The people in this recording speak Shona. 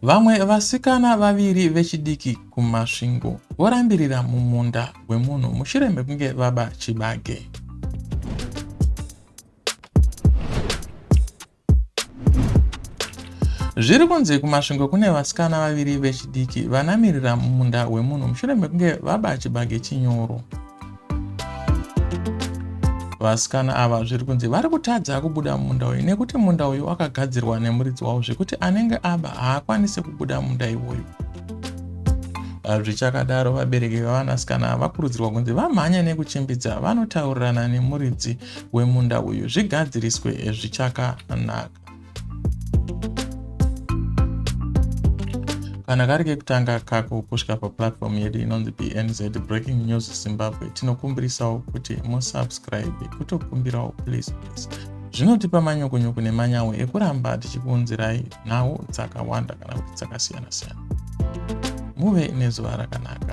Vamwe vasikana vaviri vechidiki Kumasvingo vorambirira mumunda wemunhu mushure mekunge vaba Chibage. Zviri kunzi Kumasvingo kune vasikana vaviri vechidiki vanamirira mumunda wemunhu mushure mekunge vaba Chibage chinyoro. Vasikana ava zviri kunzi vari kutadza kubuda mumunda uyu nekuti munda uyu wakagadzirwa nemuridzi wavo zvekuti anenge aba haakwanisi kubuda munda iwoyu. Zvichakadaro, vabereki vevanasikana vakurudzirwa kunzi vamhanye nekuchimbidza vanotaurirana nemuridzi wemunda uyu zvigadziriswe zvichakanaka. Kana kari kekutanga kako kusvika paplatform yedu inonzi BNZ Breaking News Zimbabwe, tinokumbirisawo kuti musubscribe, kutokumbirawo please. Zvinotipa manyuku nemanyawu ekuramba tichikuunzirai nhau dzakawanda kana kuti dzakasiyana-siyana. Muve nezuva rakanaka.